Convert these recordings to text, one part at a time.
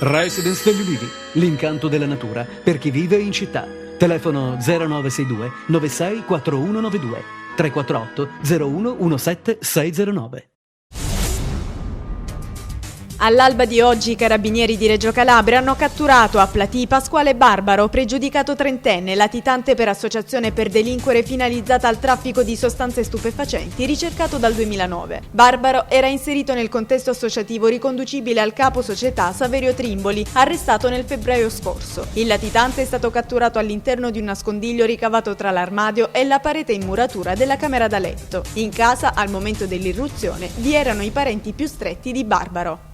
Residence degli Ulivi, l'incanto della natura per chi vive in città. Telefono 0962 96 4192 348 01 17 609. All'alba di oggi i carabinieri di Reggio Calabria hanno catturato a Platì Pasquale Barbaro, pregiudicato trentenne, latitante per associazione per delinquere finalizzata al traffico di sostanze stupefacenti, ricercato dal 2009. Barbaro era inserito nel contesto associativo riconducibile al capo società Saverio Trimboli, arrestato nel febbraio scorso. Il latitante è stato catturato all'interno di un nascondiglio ricavato tra l'armadio e la parete in muratura della camera da letto. In casa, al momento dell'irruzione, vi erano i parenti più stretti di Barbaro.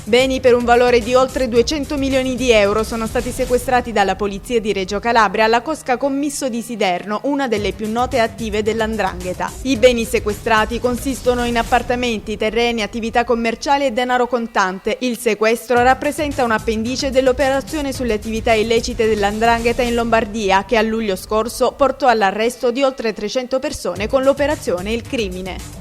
Beni per un valore di oltre 200 milioni di euro sono stati sequestrati dalla polizia di Reggio Calabria alla cosca Commisso di Siderno, una delle più note e attive dell''ndrangheta. I beni sequestrati consistono in appartamenti, terreni, attività commerciali e denaro contante. Il sequestro rappresenta un appendice dell'operazione sulle attività illecite dell''ndrangheta in Lombardia, che a luglio scorso portò all'arresto di oltre 300 persone con l'operazione Il Crimine.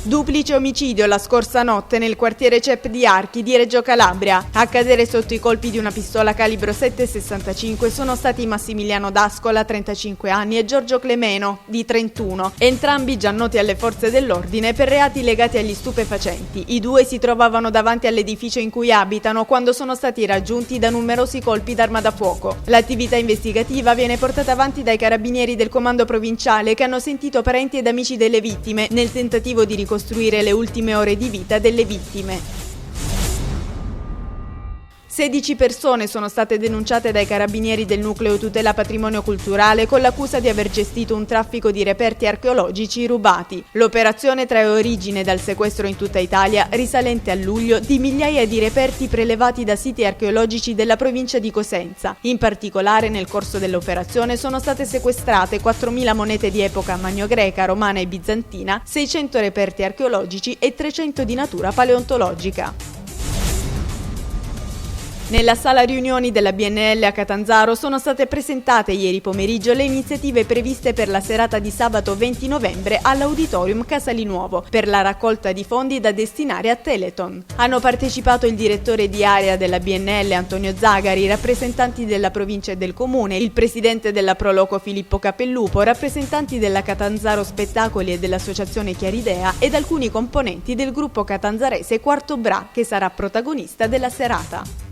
Duplice omicidio la scorsa notte nel quartiere CEP di Archi di Reggio Calabria. A cadere sotto i colpi di una pistola calibro 7,65 sono stati Massimiliano D'Ascola, 35 anni, e Giorgio Clemeno, di 31, entrambi già noti alle forze dell'ordine per reati legati agli stupefacenti. I due si trovavano davanti all'edificio in cui abitano quando sono stati raggiunti da numerosi colpi d'arma da fuoco. L'attività investigativa viene portata avanti dai carabinieri del comando provinciale, che hanno sentito parenti ed amici delle vittime nel tentativo di ricostruire le ultime ore di vita delle vittime. 16 persone sono state denunciate dai carabinieri del nucleo tutela patrimonio culturale con l'accusa di aver gestito un traffico di reperti archeologici rubati. L'operazione trae origine dal sequestro in tutta Italia, risalente a luglio, di migliaia di reperti prelevati da siti archeologici della provincia di Cosenza. In particolare, nel corso dell'operazione sono state sequestrate 4.000 monete di epoca magno-greca, romana e bizantina, 600 reperti archeologici e 300 di natura paleontologica. Nella sala riunioni della BNL a Catanzaro sono state presentate ieri pomeriggio le iniziative previste per la serata di sabato 20 novembre all'Auditorium Casalinuovo per la raccolta di fondi da destinare a Telethon. Hanno partecipato il direttore di area della BNL Antonio Zagari, rappresentanti della provincia e del comune, il presidente della Proloco Filippo Capellupo, rappresentanti della Catanzaro Spettacoli e dell'associazione Chiaridea ed alcuni componenti del gruppo catanzarese Quarto Bra, che sarà protagonista della serata.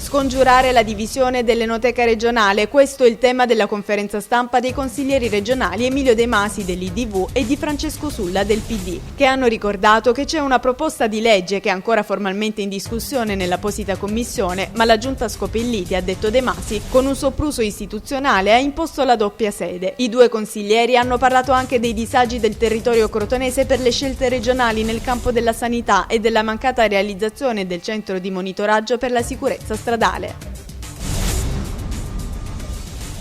Scongiurare la divisione dell'Enoteca regionale, questo è il tema della conferenza stampa dei consiglieri regionali Emilio De Masi dell'IDV e di Francesco Sulla del PD, che hanno ricordato che c'è una proposta di legge che è ancora formalmente in discussione nell'apposita commissione, ma la giunta Scopelliti, ha detto De Masi, con un sopruso istituzionale ha imposto la doppia sede. I due consiglieri hanno parlato anche dei disagi del territorio crotonese per le scelte regionali nel campo della sanità e della mancata realizzazione del centro di monitoraggio per la sicurezza stradale.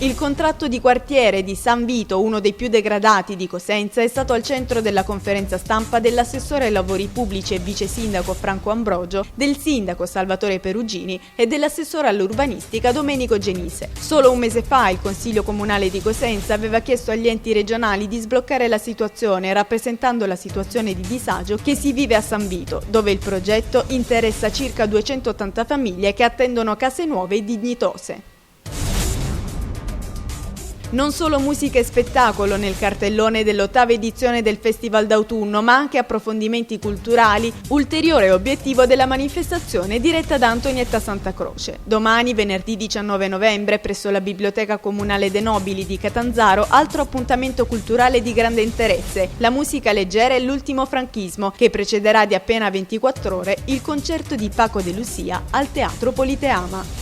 Il contratto di quartiere di San Vito, uno dei più degradati di Cosenza, è stato al centro della conferenza stampa dell'assessore ai lavori pubblici e vice sindaco Franco Ambrogio, del sindaco Salvatore Perugini e dell'assessore all'urbanistica Domenico Genise. Solo un mese fa il Consiglio Comunale di Cosenza aveva chiesto agli enti regionali di sbloccare la situazione, rappresentando la situazione di disagio che si vive a San Vito, dove il progetto interessa circa 280 famiglie che attendono case nuove e dignitose. Non solo musica e spettacolo nel cartellone dell'8ª edizione del Festival d'autunno, ma anche approfondimenti culturali, ulteriore obiettivo della manifestazione diretta da Antonietta Santa Croce. Domani, venerdì 19 novembre, presso la Biblioteca Comunale De Nobili di Catanzaro, altro appuntamento culturale di grande interesse, la musica leggera e l'ultimo franchismo, che precederà di appena 24 ore il concerto di Paco de Lucia al Teatro Politeama.